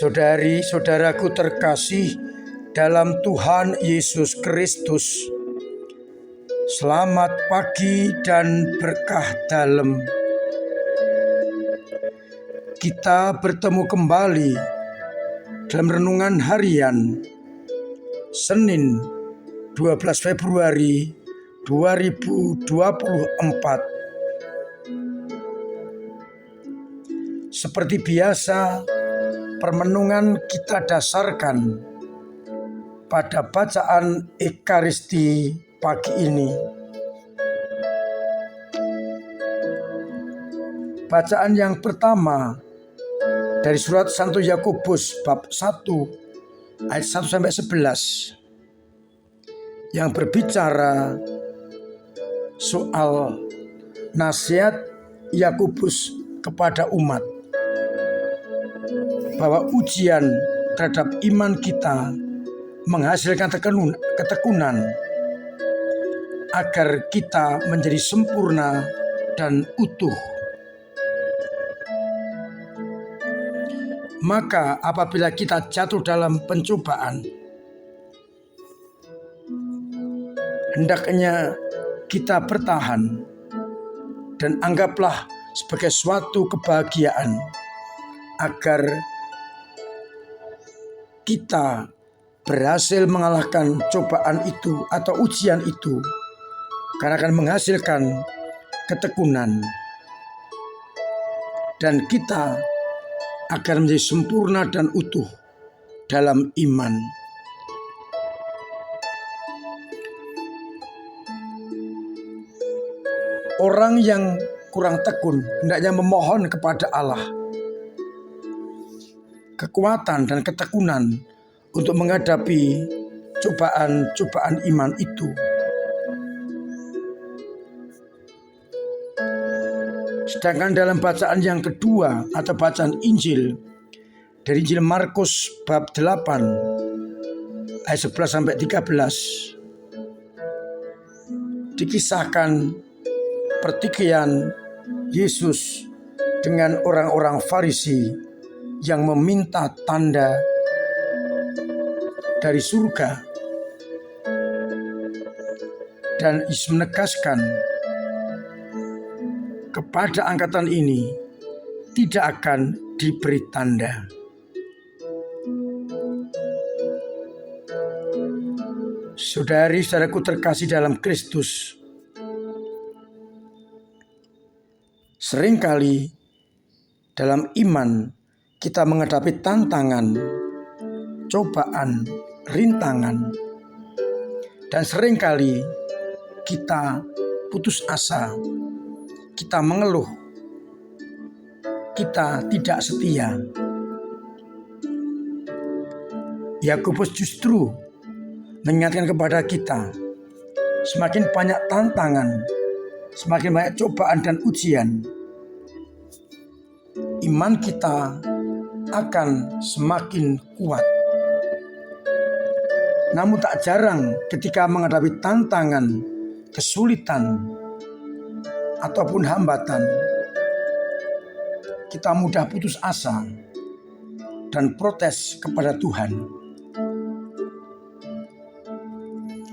Saudari-saudaraku terkasih dalam Tuhan Yesus Kristus, selamat pagi dan berkah dalam. Kita bertemu kembali dalam renungan harian Senin 12 Februari 2024. Seperti biasa, permenungan kita dasarkan pada bacaan Ekaristi pagi ini. Bacaan yang pertama dari surat Santo Yakobus bab 1 ayat 1 sampai 11 yang berbicara soal nasihat Yakobus kepada umat, bahwa ujian terhadap iman kita menghasilkan ketekunan agar kita menjadi sempurna dan utuh. Maka apabila kita jatuh dalam pencobaan, hendaknya kita bertahan dan anggaplah sebagai suatu kebahagiaan agar kita berhasil mengalahkan cobaan itu atau ujian itu, karena akan menghasilkan ketekunan dan kita akan menjadi sempurna dan utuh dalam iman. Orang yang kurang tekun hendaknya memohon kepada Allah kekuatan dan ketekunan untuk menghadapi cobaan-cobaan iman itu. Sedangkan dalam bacaan yang kedua atau bacaan Injil dari Injil Markus bab 8 ayat 11 sampai 13 dikisahkan pertikaian Yesus dengan orang-orang Farisi yang meminta tanda dari surga, dan Yesus menegaskan kepada angkatan ini tidak akan diberi tanda. Saudari-saudaraku terkasih dalam Kristus, seringkali dalam iman kita menghadapi tantangan, cobaan, rintangan, dan seringkali kita putus asa, kita mengeluh, kita tidak setia. Yakobus justru mengingatkan kepada kita, semakin banyak tantangan, semakin banyak cobaan dan ujian, iman kita akan semakin kuat. Namun tak jarang ketika menghadapi tantangan, kesulitan, ataupun hambatan, kita mudah putus asa dan protes kepada Tuhan.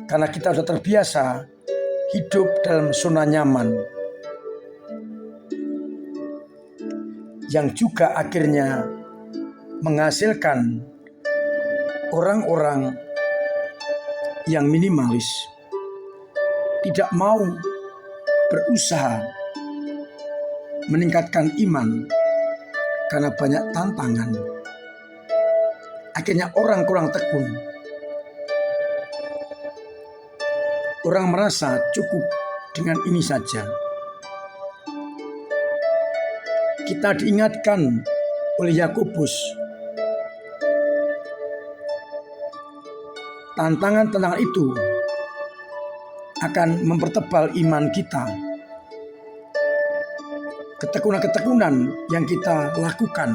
Karena kita sudah terbiasa hidup dalam zona nyaman, yang juga akhirnya menghasilkan orang-orang yang minimalis, tidak mau berusaha meningkatkan iman karena banyak tantangan. Akhirnya orang kurang tekun. Orang merasa cukup dengan ini saja. Kita diingatkan oleh Yakobus, tantangan-tantangan itu akan mempertebal iman kita. Ketekunan-ketekunan yang kita lakukan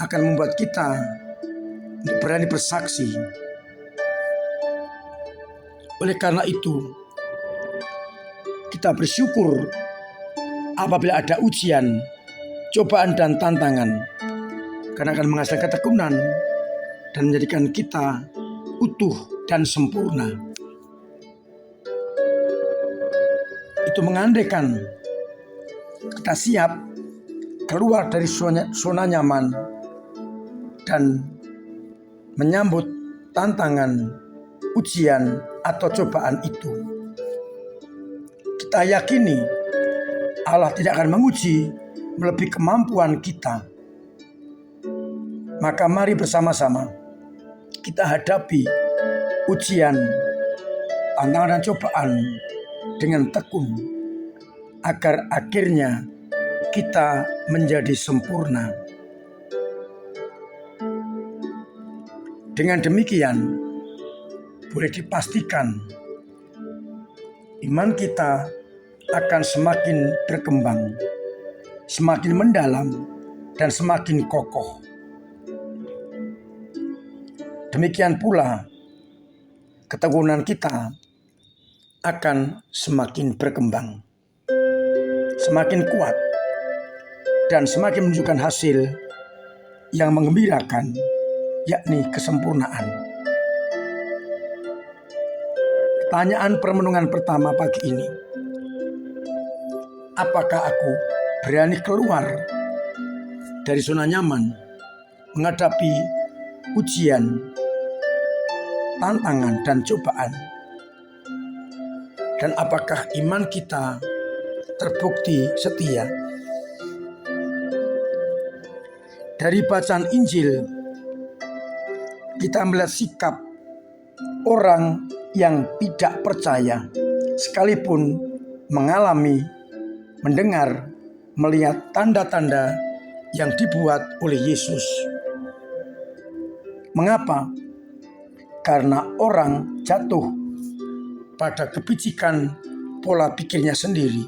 akan membuat kita berani bersaksi. Oleh karena itu, kita bersyukur apabila ada ujian, cobaan dan tantangan, karena akan menghasilkan ketekunan dan menjadikan kita utuh dan sempurna. Itu mengandaikan kita siap keluar dari zona nyaman dan menyambut tantangan, ujian atau cobaan itu. Kita yakini Allah tidak akan menguji melebihi kemampuan kita. Maka mari bersama-sama kita hadapi ujian, tantangan dan cobaan dengan tekun, agar akhirnya kita menjadi sempurna. Dengan demikian, boleh dipastikan iman kita akan semakin berkembang, semakin mendalam, dan semakin kokoh. Demikian pula, ketekunan kita akan semakin berkembang, semakin kuat, dan semakin menunjukkan hasil yang menggembirakan, yakni kesempurnaan. Pertanyaan permenungan pertama pagi ini, apakah aku berani keluar dari zona nyaman menghadapi ujian, tantangan, dan cobaan? Dan apakah iman kita terbukti setia? Dari bacaan Injil, kita melihat sikap orang yang tidak percaya, sekalipun mengalami, mendengar, melihat tanda-tanda yang dibuat oleh Yesus. Mengapa? Karena orang jatuh pada kepicikan pola pikirnya sendiri,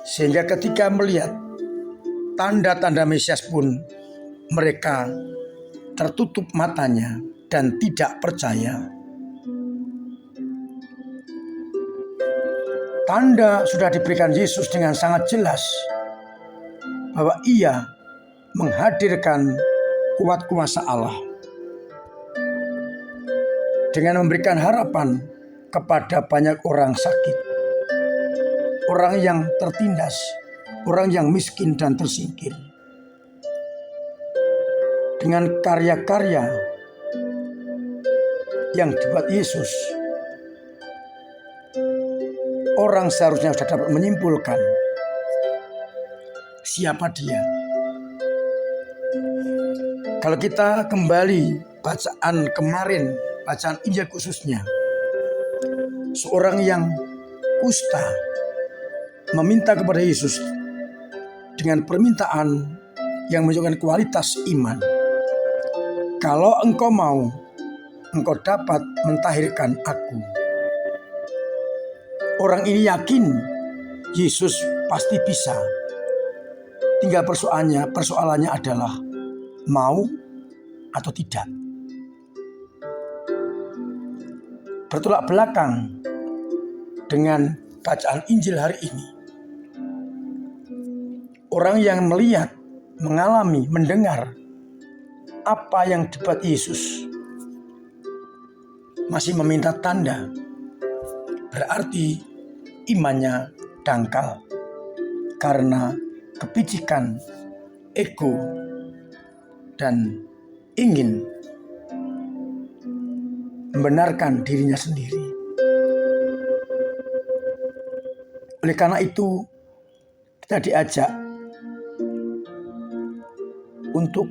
sehingga ketika melihat tanda-tanda Mesias pun mereka tertutup matanya dan tidak percaya. Tanda sudah diberikan Yesus dengan sangat jelas bahwa Ia menghadirkan kuat kuasa Allah dengan memberikan harapan kepada banyak orang sakit, orang yang tertindas, orang yang miskin dan tersingkir. Dengan karya-karya yang dibuat Yesus, orang seharusnya sudah dapat menyimpulkan siapa Dia. Kalau kita kembali bacaan kemarin, bacaan Injil khususnya, seorang yang kusta meminta kepada Yesus dengan permintaan yang menunjukkan kualitas iman. Kalau engkau mau, engkau dapat mentahirkan aku. Orang ini yakin Yesus pasti bisa. Tinggal persoalannya adalah mau atau tidak. Bertolak belakang dengan bacaan Injil hari ini, orang yang melihat, mengalami, mendengar apa yang dibuat Yesus masih meminta tanda, berarti imannya dangkal karena kepicikan, ego, dan ingin membenarkan dirinya sendiri. Oleh karena itu, kita diajak untuk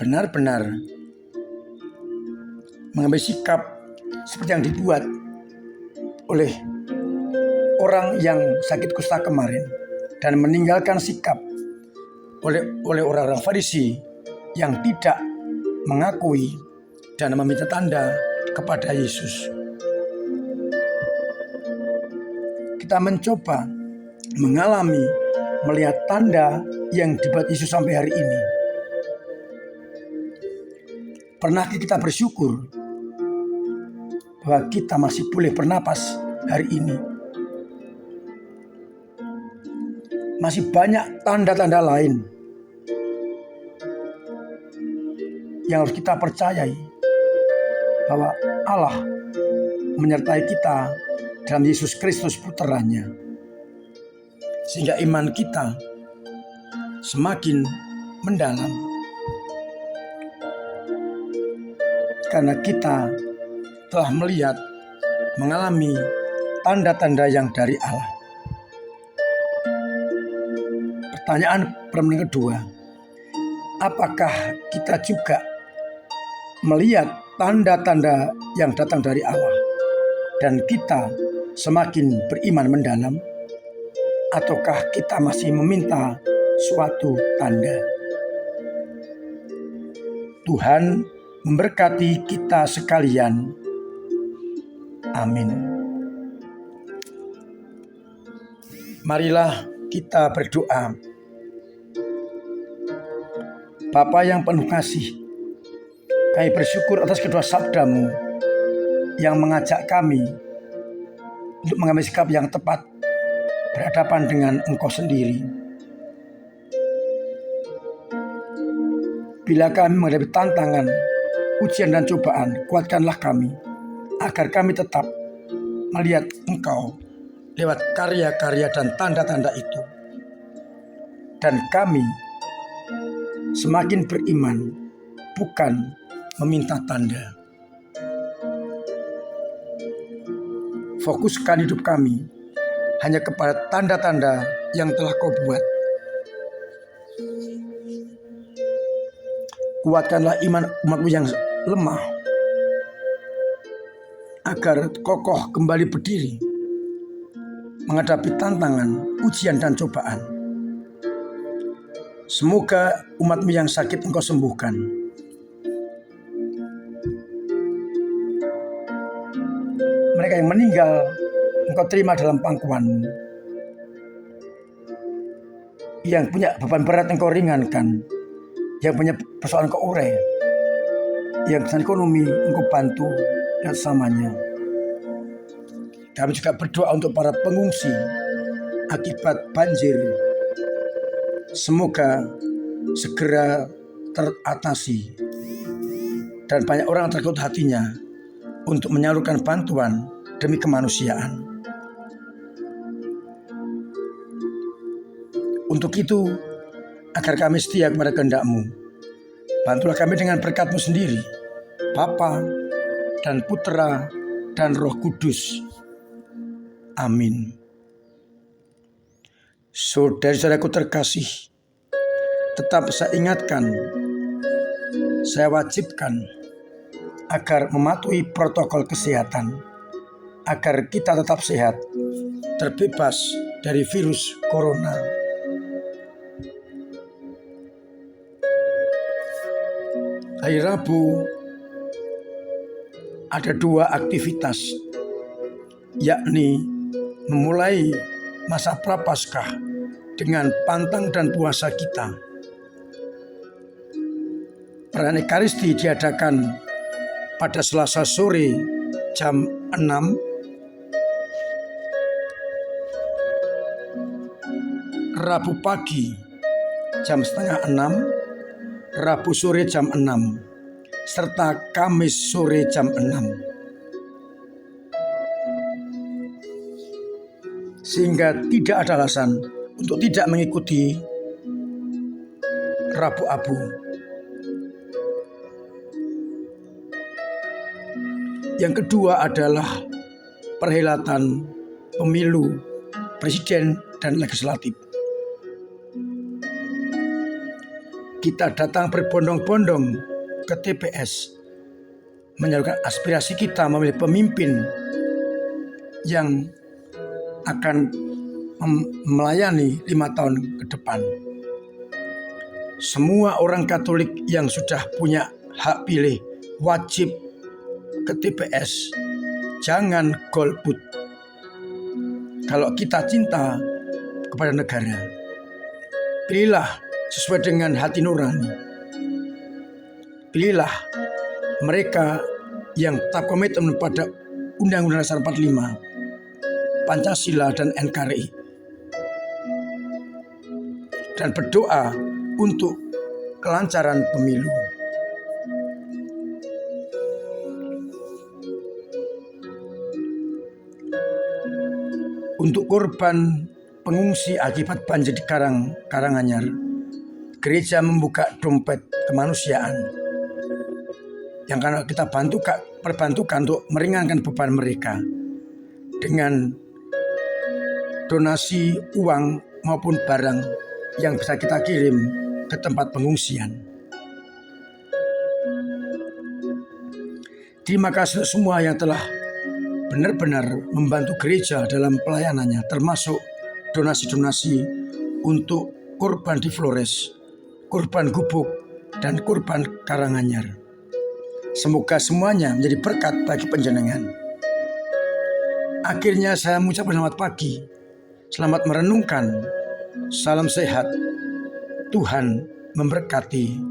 benar-benar mengambil sikap seperti yang dibuat oleh orang yang sakit kusta kemarin, dan meninggalkan sikap oleh orang-orang Farisi yang tidak mengakui dan meminta tanda kepada Yesus. Kita mencoba mengalami, melihat tanda yang dibuat Yesus sampai hari ini. Pernahkah kita bersyukur bahwa kita masih boleh bernapas hari ini? Masih banyak tanda-tanda lain yang harus kita percayai, bahwa Allah menyertai kita dalam Yesus Kristus putranya, sehingga iman kita semakin mendalam, karena kita telah melihat, mengalami tanda-tanda yang dari Allah. Pertanyaan pertanyaan kedua, apakah kita juga melihat tanda-tanda yang datang dari Allah dan kita semakin beriman mendalam, ataukah kita masih meminta suatu tanda? Tuhan memberkati kita sekalian. Amin. Marilah kita berdoa. Bapa yang penuh kasih, kami bersyukur atas kedua sabda-Mu yang mengajak kami untuk mengambil sikap yang tepat berhadapan dengan Engkau sendiri. Bila kami menghadapi tantangan, ujian dan cobaan, kuatkanlah kami agar kami tetap melihat Engkau lewat karya-karya dan tanda-tanda itu, dan kami semakin beriman, bukan meminta tanda. Fokuskan hidup kami hanya kepada tanda-tanda yang telah Kau buat. Kuatkanlah iman umat-Mu yang lemah, agar kokoh kembali berdiri menghadapi tantangan, ujian dan cobaan. Semoga umat-Mu yang sakit Engkau sembuhkan. Mereka yang meninggal Engkau terima dalam pangkuan-Mu. Yang punya beban berat Engkau ringankan. Yang punya persoalan Engkau urai. Yang persoalan ekonomi Engkau bantu dan sesamanya. Kami juga berdoa untuk para pengungsi akibat banjir. Semoga segera teratasi dan banyak orang tergerak hatinya untuk menyalurkan bantuan demi kemanusiaan. Untuk itu, agar kami setia kepada kehendak-Mu, bantulah kami dengan berkat-Mu sendiri, Bapa dan Putra dan Roh Kudus. Amin. Saudara-saudaraku terkasih, tetap saya ingatkan, saya wajibkan agar mematuhi protokol kesehatan, agar kita tetap sehat, terbebas dari virus corona. Hari Rabu ada 2 aktivitas, yakni memulai masa Prapaskah dengan pantang dan puasa kita. Perayaan Ekaristi diadakan pada Selasa sore jam 6, Rabu pagi jam setengah 6, Rabu sore jam 6, serta Kamis sore jam 6. Sehingga tidak ada alasan untuk tidak mengikuti Rabu Abu. Yang kedua adalah perhelatan pemilu presiden dan legislatif. Kita datang berbondong-bondong ke TPS menyalurkan aspirasi kita memilih pemimpin yang akan melayani 5 tahun ke depan. Semua orang Katolik yang sudah punya hak pilih wajib ke TPS. Jangan golput. Kalau kita cinta kepada negara, pilihlah sesuai dengan hati nurani. Pilihlah mereka yang tetap komitmen pada Undang-Undang Dasar 45, Pancasila dan NKRI, dan berdoa untuk kelancaran pemilu. Untuk korban pengungsi akibat banjir di Karanganyar, gereja membuka dompet kemanusiaan yang karena kita perbantukan untuk meringankan beban mereka dengan donasi uang maupun barang yang bisa kita kirim ke tempat pengungsian. Terima kasih untuk semua yang telah benar-benar membantu gereja dalam pelayanannya, termasuk donasi-donasi untuk korban di Flores, korban Gubuk, dan korban Karanganyar. Semoga semuanya menjadi berkat bagi panjenengan. Akhirnya saya mengucapkan selamat pagi, selamat merenungkan, salam sehat, Tuhan memberkati